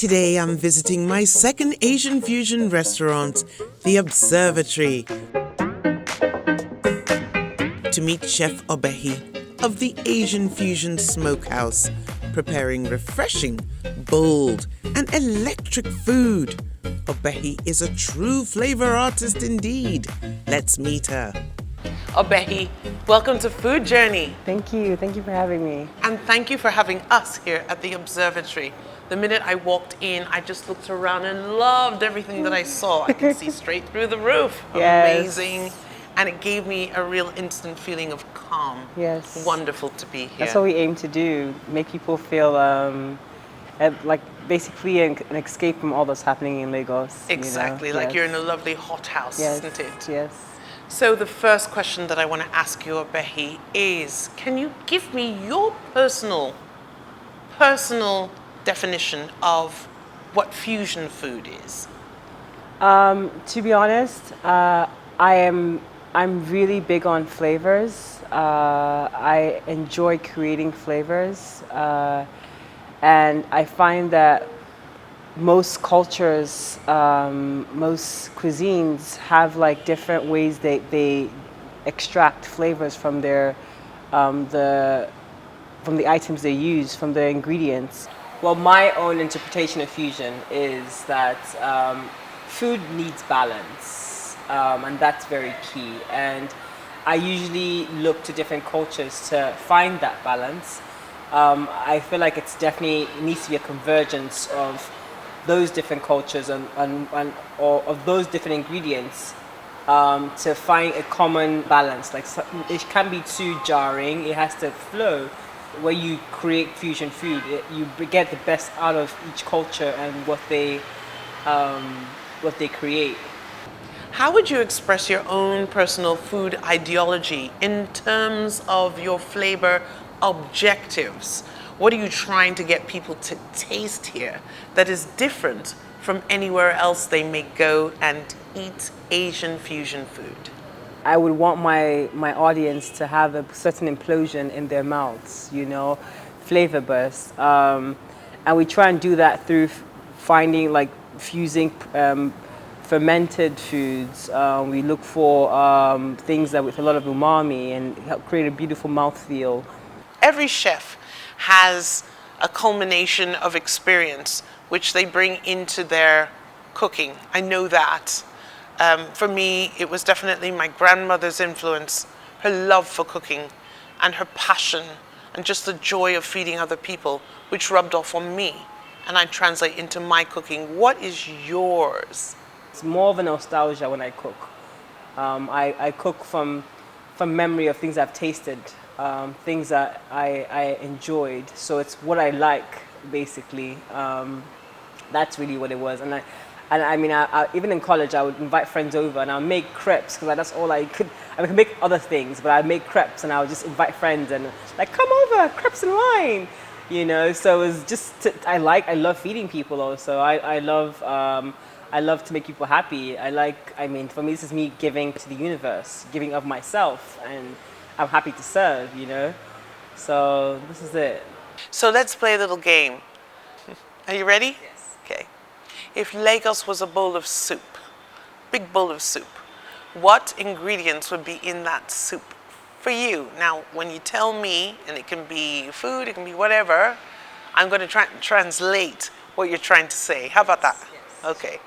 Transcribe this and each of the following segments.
Today I'm visiting my second Asian fusion restaurant, the Observatory, to meet Chef Obehi of the Asian Fusion Smokehouse, preparing refreshing, bold, and electric food. Obehi is a true flavor artist indeed. Let's meet her. Obehi, welcome to Food Journey. Thank you for having me. And thank you for having us here at the Observatory. The minute I walked in, I just looked around and loved everything that I saw. I could see straight through the roof. Yes. Amazing. And it gave me a real instant feeling of calm. Yes. Wonderful to be here. That's what we aim to do, make people feel like basically an escape from all that's happening in Lagos. Exactly, you know? like Yes. you're in a lovely hot house, Yes. isn't it? Yes. So the first question that I want to ask you, Obehi, is can you give me your personal definition of what fusion food is? To be honest, I'm really big on flavors. I enjoy creating flavors, and I find that most cultures, most cuisines have like different ways they extract flavors from their from the items they use, from the ingredients. Well, my own interpretation of fusion is that food needs balance, and that's very key. And I usually look to different cultures to find that balance. I feel like it needs to be a convergence of those different cultures or of those different ingredients to find a common balance. Like it can't be too jarring. It has to flow. When you create fusion food, you get the best out of each culture and what they create. How would you express your own personal food ideology in terms of your flavor objectives? What are you trying to get people to taste here that is different from anywhere else they may go and eat Asian fusion food? I would want my audience to have a certain implosion in their mouths, flavor bursts. And we try and do that through finding, fusing fermented foods. We look for things that with a lot of umami and help create a beautiful mouthfeel. Every chef has a culmination of experience which they bring into their cooking. I know that. For me, it was definitely my grandmother's influence, her love for cooking and her passion and just the joy of feeding other people, which rubbed off on me. And I translate into my cooking. What is yours? It's more of a nostalgia when I cook. I cook from memory of things I've tasted, things that I enjoyed. So it's what I like, basically. That's really what it was. And I mean, even in college, I would invite friends over and I'll make crepes because that's all I could. I could make other things, but I'd make crepes and I would just invite friends and come over, crepes and wine, So it was just, I love feeding people also. I love to make people happy. For me, this is me giving to the universe, giving of myself, and I'm happy to serve, So this is it. So let's play a little game. Are you ready? Yes. Okay. If Lagos was a bowl of soup, big bowl of soup, what ingredients would be in that soup for you? Now, when you tell me, and it can be food, it can be whatever, I'm going to try and translate what you're trying to say. How about that? Yes. Okay.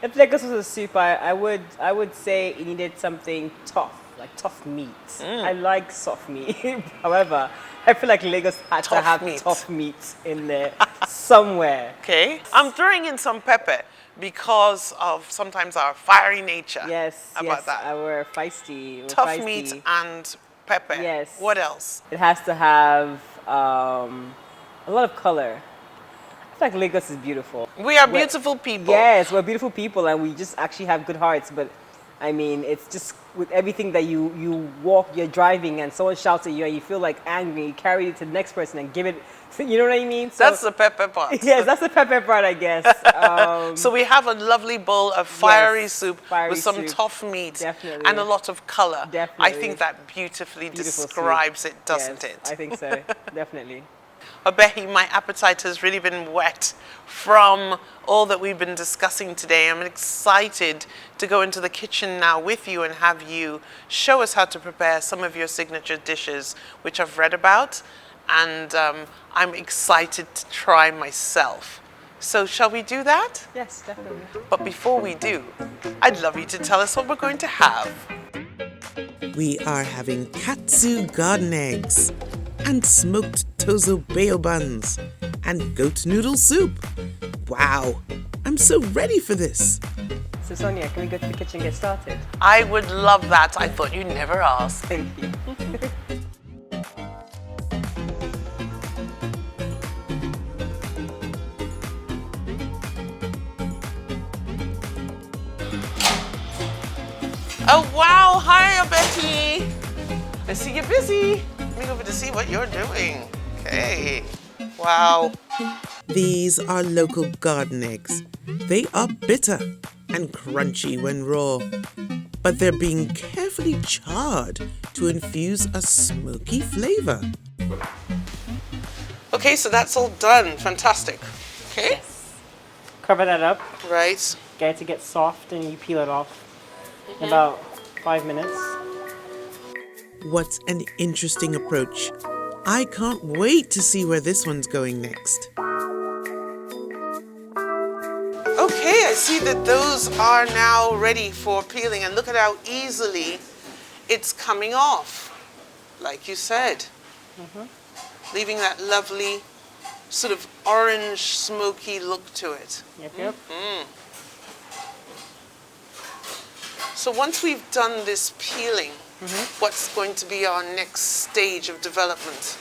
If Lagos was a soup, I would say it needed something tough, like tough meat. I like soft meat. However, I feel like Lagos had to have tough meat in there somewhere. Okay. I'm throwing in some pepper because of sometimes our fiery nature. Yes. How about that? We're feisty. Tough meat and pepper. Yes. What else? It has to have a lot of color. I feel like Lagos is beautiful. We are beautiful people. Yes, we're beautiful people and we just actually have good hearts. But I mean, it's just with everything that you walk, you're driving and someone shouts at you and you feel like angry, you carry it to the next person and give it, you know what I mean? So, that's the pepper part. Yes, that's the pepper part, I guess. So we have a lovely bowl of fiery soup with some soup. tough meat Definitely. and a lot of color. Definitely. I think that beautiful Describes it, doesn't yes, it? I think so, definitely. Obehi, my appetite has really been whet from all that we've been discussing today. I'm excited to go into the kitchen now with you and have you show us how to prepare some of your signature dishes, which I've read about, and I'm excited to try myself. So shall we do that? Yes, definitely. But before we do, I'd love you to tell us what we're going to have. We are having katsu garden eggs and smoked tozo buns and goat noodle soup. Wow, I'm so ready for this. So Sonia, can we go to the kitchen and get started? I would love that. I thought you'd never ask. Thank you. Oh wow, hi Betty. I see you're busy. Let me go over to see what you're doing. Okay, wow. These are local garden eggs. They are bitter and crunchy when raw, but they're being carefully charred to infuse a smoky flavor. Okay, so that's all done. Fantastic. Okay. Yes. Cover that up. Right. Get it to get soft and you peel it off in about 5 minutes. What an interesting approach. I can't wait to see where this one's going next. Okay, I see that those are now ready for peeling, and look at how easily it's coming off, like you said. Leaving that lovely sort of orange smoky look to it. Yep. So once we've done this peeling, what's going to be our next stage of development?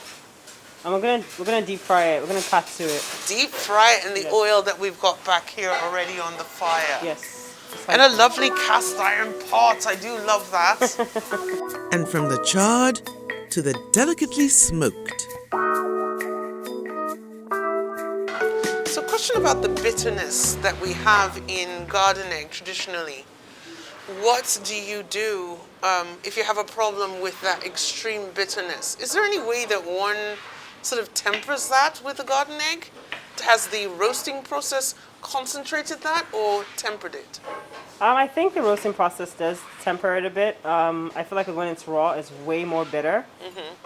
And we're gonna deep fry it. We're gonna katsu it. Deep fry it in the Yes. oil that we've got back here already on the fire. Yes. And a lovely cast iron pot. I do love that. And from the charred to the delicately smoked. So, question about the bitterness that we have in garden egg traditionally. What do you do if you have a problem with that extreme bitterness? Is there any way that one sort of tempers that with a garden egg? Has the roasting process concentrated that or tempered it? I think the roasting process does temper it a bit. I feel like when it's raw, it's way more bitter.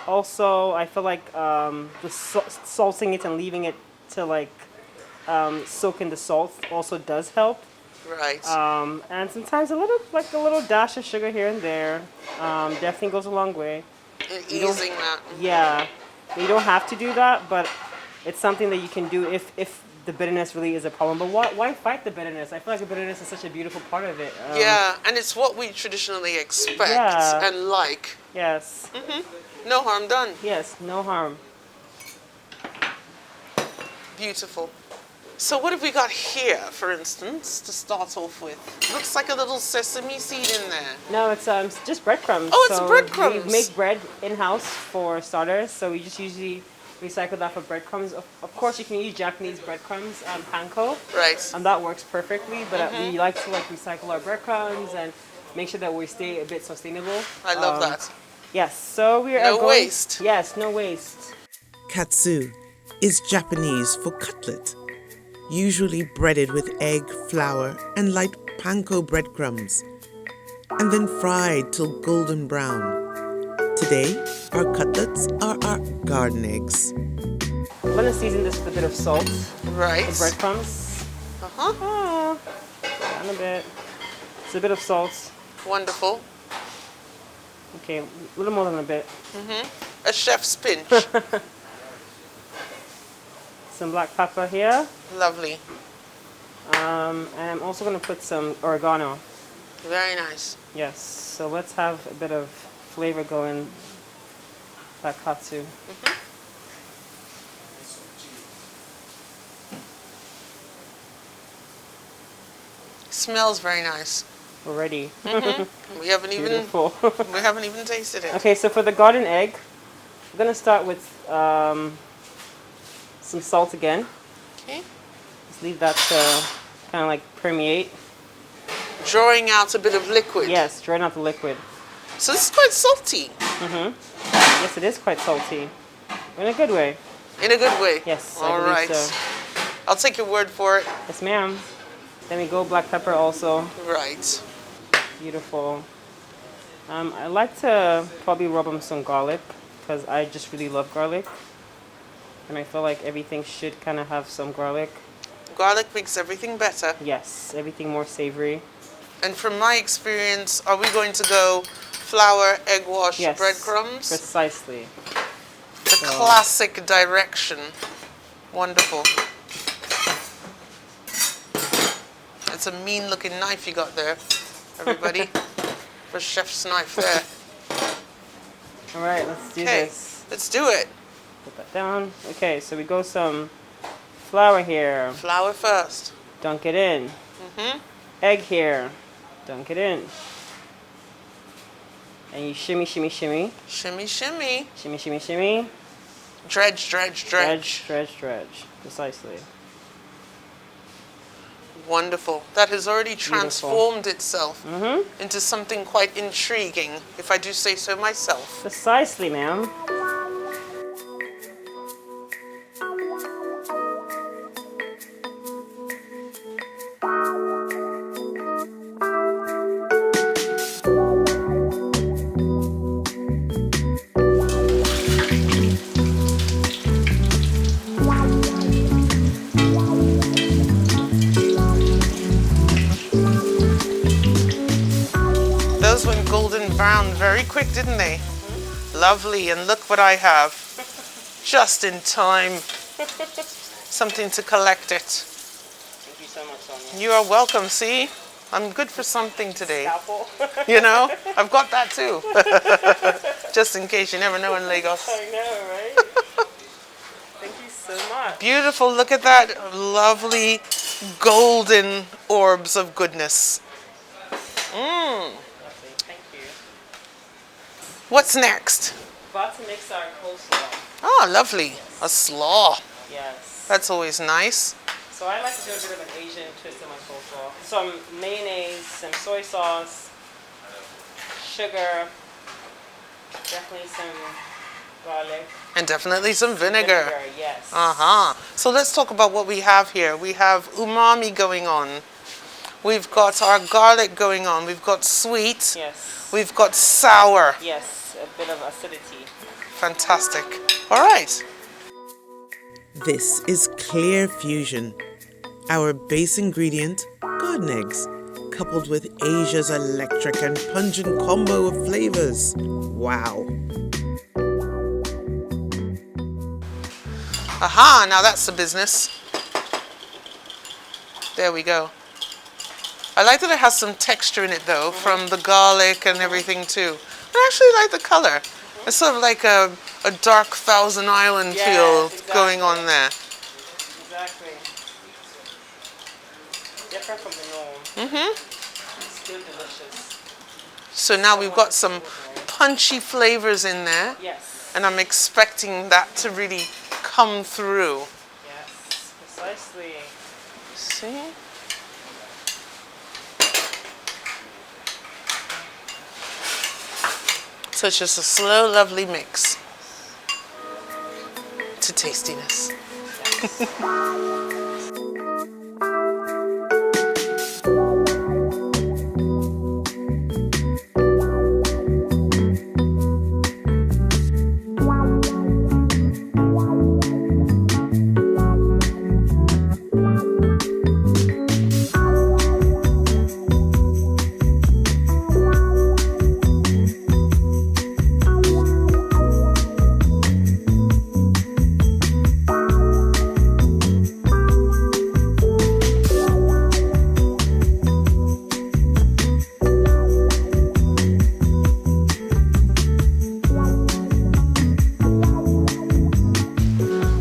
Also, I feel like the salting it and leaving it to like soak in the salt also does help. Right. And sometimes a little dash of sugar here and there definitely goes a long way. Easing that. Yeah, you don't have to do that, but it's something that you can do if the bitterness really is a problem. But why fight the bitterness? I feel like the bitterness is such a beautiful part of it. Yeah, and it's what we traditionally expect Yeah. and like. Yes. No harm done. Yes, no harm. Beautiful. So what have we got here, for instance, to start off with? Looks like a little sesame seed in there. No, it's just breadcrumbs. Oh, it's breadcrumbs. We make bread in-house for starters, so we just usually recycle that for breadcrumbs. Of course, you can use Japanese breadcrumbs, panko, Right. and that works perfectly. But we like to recycle our breadcrumbs and make sure that we stay a bit sustainable. I love that. Yes, so we are No going, waste. Yes, no waste. Katsu is Japanese for cutlet, usually breaded with egg, flour, and light panko breadcrumbs, and then fried till golden brown. Today, our cutlets are our garden eggs. I'm going to season this with a bit of salt, Right. the breadcrumbs. And a bit. It's a bit of salt. Wonderful. Okay, a little more than a bit. A chef's pinch. Some black pepper here. Lovely. And I'm also going to put some oregano. Very nice. Yes, so let's have a bit of flavor go in that katsu. Smells very nice. We're ready. We haven't even Beautiful. we haven't even tasted it. Okay, so for the garden egg, we're going to start with some salt again. Okay. Just leave that to kind of like permeate. Drawing out a bit of liquid. Yes, drain out the liquid. So this is quite salty. Yes, it is quite salty. In a good way. In a good way? Yes, All I believe right. so. I'll take your word for it. Yes, ma'am. Then we go black pepper also. Right. Beautiful. I like to probably rub on some garlic because I just really love garlic. And I feel like everything should kind of have some garlic. Garlic makes everything better. Yes, everything more savory. And from my experience, are we going to go flour, egg wash, Yes, breadcrumbs? precisely. The classic direction. Wonderful. It's a mean looking knife you got there, everybody. For chef's knife there. All right, let's do Okay, this. let's do it. Put that down. Okay, so we go some flour here. Flour first. Dunk it in. Egg here. Dunk it in. And you shimmy, shimmy, shimmy. Shimmy, shimmy. Shimmy, shimmy, shimmy. Dredge, dredge, dredge. Dredge, dredge, dredge. Precisely. Wonderful. That has already transformed itself Mm-hmm. into something quite intriguing, if I do say so myself. Precisely, ma'am. Those went golden brown very quick, didn't they? Lovely, and look what I have. Just in time. Something to collect it. Thank you so much, Sonia. You are welcome, see? I'm good for something today. Scalpel. You know, I've got that too. Just in case, you never know in Lagos. I know, right? Thank you so much. Beautiful, look at that lovely golden orbs of goodness. Lovely. Thank you. What's next? About to mix our coleslaw. Oh, lovely. A slaw. Yes. That's always nice. So I like to do a bit of an Asian twist in my coleslaw. Some mayonnaise, some soy sauce, sugar, definitely some garlic. And definitely some vinegar. Yes. Uh-huh. So let's talk about what we have here. We have umami going on. We've got our garlic going on. We've got sweet. Yes. We've got sour. Yes, a bit of acidity. Fantastic. All right. This is Clear Fusion. Our base ingredient, garden eggs, coupled with Asia's electric and pungent combo of flavors. Wow. Aha, now that's the business. There we go. I like that it has some texture in it though, from the garlic and everything too. I actually like the color. It's sort of like a dark Thousand Island feel exactly. going on there. Exactly. Different from the norm. Mm-hmm. Still delicious. So now we've got some punchy flavors in there, Yes. and I'm expecting that to really come through. Yes, precisely. See? So it's just a slow, lovely mix to tastiness.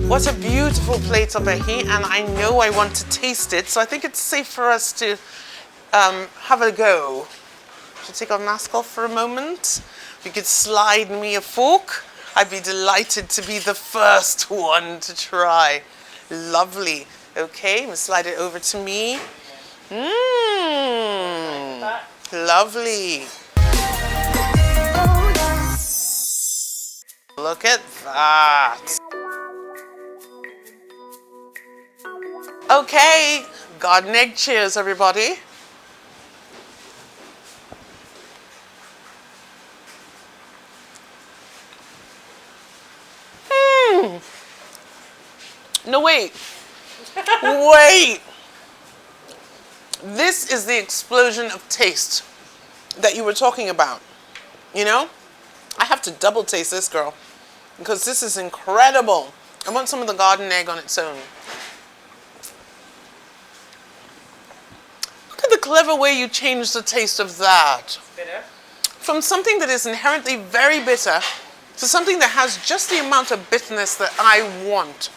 What a beautiful plate of ahi, and I know I want to taste it, so I think it's safe for us to have a go. Should take our mask off for a moment. If you could slide me a fork, I'd be delighted to be the first one to try. Lovely. Okay, I'm gonna slide it over to me. Mmm, lovely. Look at that. Okay, garden egg cheers, everybody. No, wait. Wait. This is the explosion of taste that you were talking about. You know? I have to double taste this, girl, because this is incredible. I want some of the garden egg on its own. Look at the clever way you changed the taste of that. Bitter? From something that is inherently very bitter to something that has just the amount of bitterness that I want.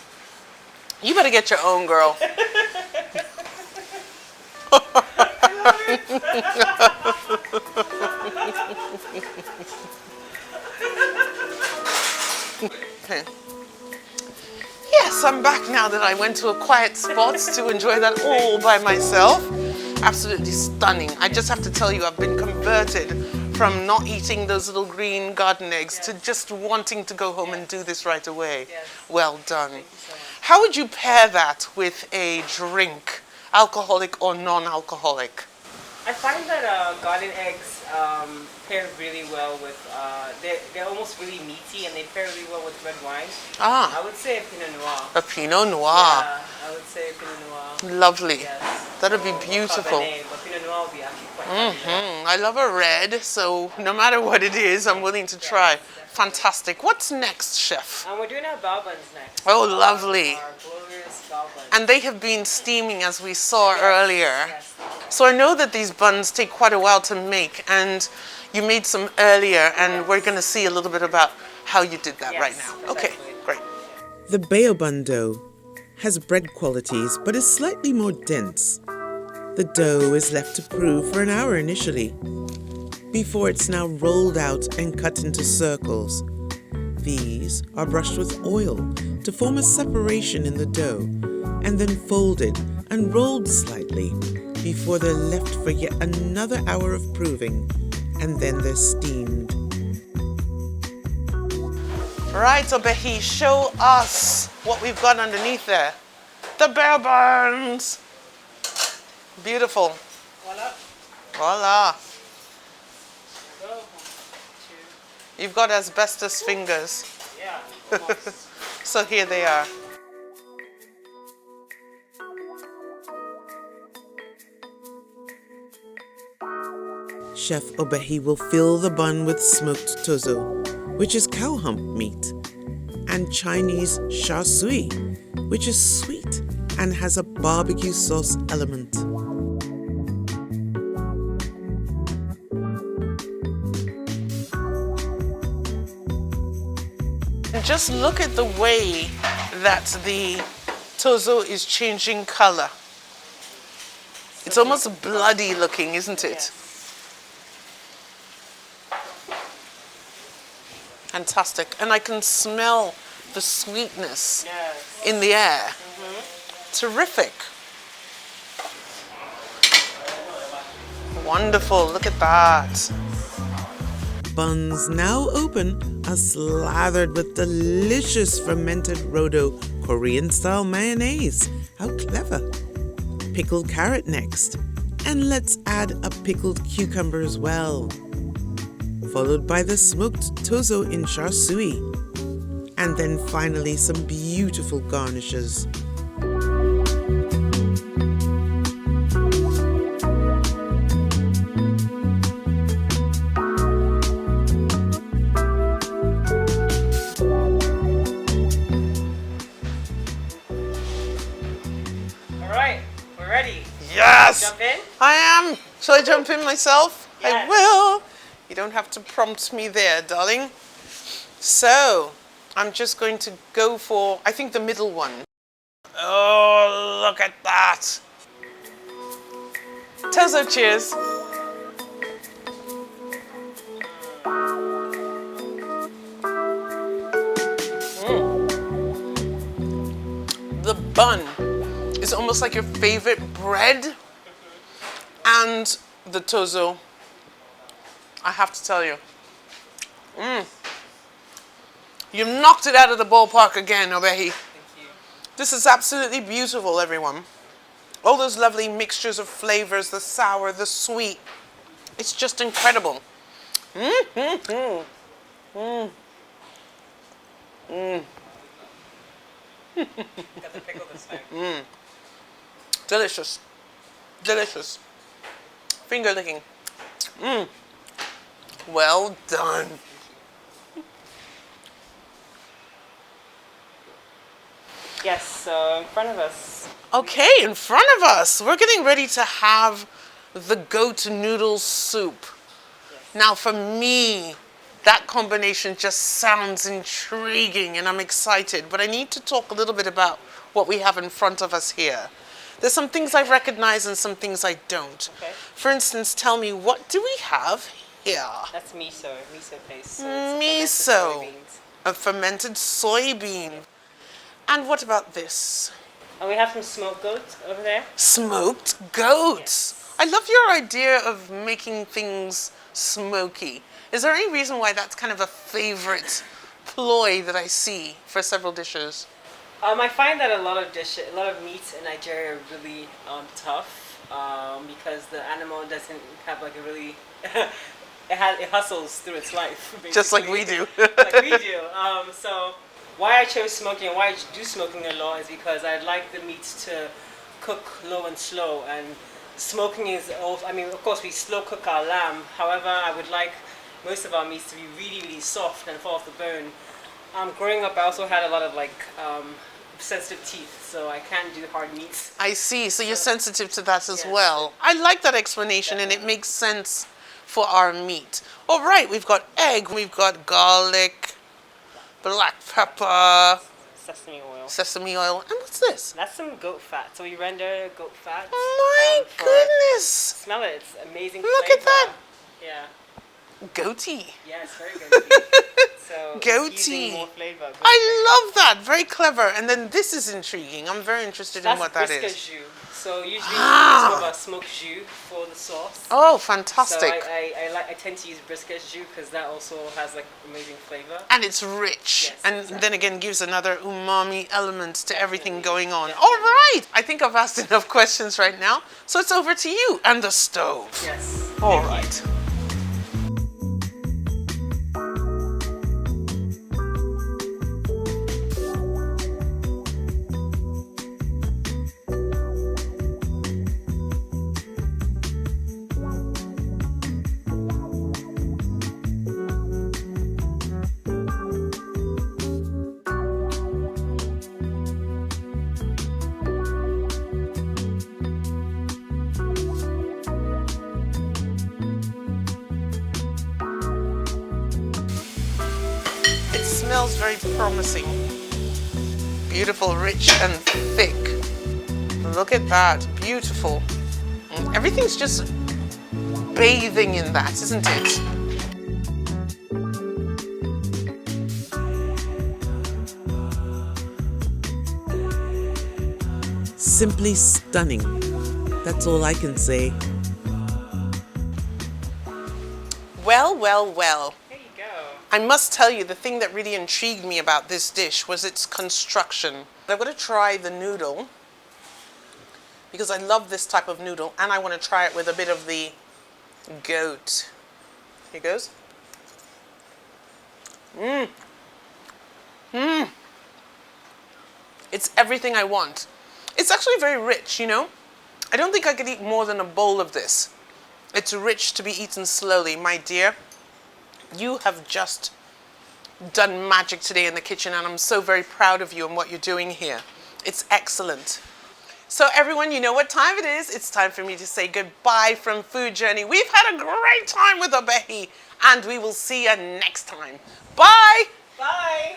You better get your own, girl. Okay. Yes, I'm back now that I went to a quiet spot to enjoy that all by myself. Absolutely stunning. I just have to tell you, I've been converted from not eating those little green garden eggs to just wanting to go home and do this right away. Yes. Well done. Thank you so much. How would you pair that with a drink, alcoholic or non-alcoholic? I find that garden eggs pair really well with, they're almost really meaty and they pair really well with red wine. Ah, I would say a Pinot Noir. a Pinot Noir. Yeah, I would say a Pinot Noir. Lovely. Yes. That'd be beautiful. Cabernet, but Pinot Noir would be actually quite fabulous. I love a red, so no matter what it is, I'm willing to try. Fantastic. What's next, chef? And we're doing our bao buns next. Oh, lovely. Our glorious bao buns. And they have been steaming, as we saw earlier. Yes. So I know that these buns take quite a while to make, and you made some earlier, and we're going to see a little bit about how you did that right now. Okay, exactly. great. The bao bun dough has bread qualities but is slightly more dense. The dough is left to prove for an hour initially, before it's now rolled out and cut into circles. These are brushed with oil to form a separation in the dough, and then folded and rolled slightly before they're left for yet another hour of proving, and then they're steamed. Right, Obehi, show us what we've got underneath there. The bao buns. Beautiful. Voila. Voila. Go. You've got asbestos fingers. Yeah, almost. So here they are. Chef Obehi will fill the bun with smoked tozo, which is cow hump meat, and Chinese char siu, which is sweet and has a barbecue sauce element. And just look at the way that the tozo is changing color. It's almost bloody looking, isn't it? Yes. Fantastic. And I can smell the sweetness Yes. in the air. Terrific. Wonderful. Look at that. Buns now open are slathered with delicious fermented Rodo Korean-style mayonnaise. How clever. Pickled carrot next. And let's add a pickled cucumber as well. Followed by the smoked tozo in char siu. And then finally some beautiful garnishes. All right, we're ready. Yes. Jump in. I am. Shall I jump in myself? I Yes. will. You don't have to prompt me there, darling. So, I'm just going to go for, I think, the middle one. Oh, look at that. Tozo cheers. The bun is almost like your favorite bread, and the tozo, I have to tell you, you knocked it out of the ballpark again, Obehi. Thank you. This is absolutely beautiful, everyone. All those lovely mixtures of flavors, the sour, the sweet. It's just incredible. Mm-hmm. Mm. Mm. Got the pickle this time. Delicious. Delicious. Finger licking. Well done. Yes, so in front of us. Okay, in front of us, we're getting ready to have the goat noodle soup. Yes. Now, for me, that combination just sounds intriguing and I'm excited, but I need to talk a little bit about what we have in front of us here. There's some things I recognize and some things I don't. Okay. For instance, tell me, what do we have here? That's miso paste. So Miso, a fermented soybean. And what about this? And we have some smoked goat over there. Smoked goat. Yes. I love your idea of making things smoky. Is there any reason why that's kind of a favorite ploy that I see for several dishes? I find that a lot of meats in Nigeria are really tough because the animal doesn't have like a really it hustles through its life basically. Just like we do. Like we do. So why I chose smoking and why I do smoking a lot is because I like the meats to cook low and slow, and smoking is also, I mean, of course we slow cook our lamb. However, I would like most of our meats to be really, really soft and fall off the bone. Growing up, I also had a lot of sensitive teeth, so I can't do hard meats. I see. So you're sensitive to that as Yes. well. I like that explanation and it makes sense for our meat. All right, we've got egg, we've got garlic, black pepper, Sesame oil. and what's this? That's some goat fat. So we render goat fat. My for- goodness. Smell it. It's amazing. Look flavor. at that. Yeah. Goatee. Yeah, it's very goaty. So it's Goatee. using more flavor. goat flavor. I love that. Very clever. And then this is intriguing. I'm very interested in That's what that brisket is. jus. So usually we use more of a smoked jus for the sauce. Oh, So fantastic. I tend to use brisket jus because that also has like amazing flavor. And it's rich. Yes, and exactly. then again gives another umami element to everything going on. Definitely. All right. I think I've asked enough questions right now. So it's over to you and the stove. Yes. All right. It smells very promising. Beautiful, rich, and thick. Look at that. Beautiful. Everything's just bathing in that, isn't it? Simply stunning. That's all I can say. Well, well, well. There you go. I must tell you, the thing that really intrigued me about this dish was its construction. I'm going to try the noodle because I love this type of noodle and I want to try it with a bit of the goat. Here goes. It's everything I want. It's actually very rich, you know? I don't think I could eat more than a bowl of this. It's rich to be eaten slowly. My dear, you have just done magic today in the kitchen and I'm so very proud of you and what you're doing here. It's excellent. So everyone, you know what time it is. It's time for me to say goodbye from Food Journey. We've had a great time with Obehi and we will see you next time. Bye! Bye.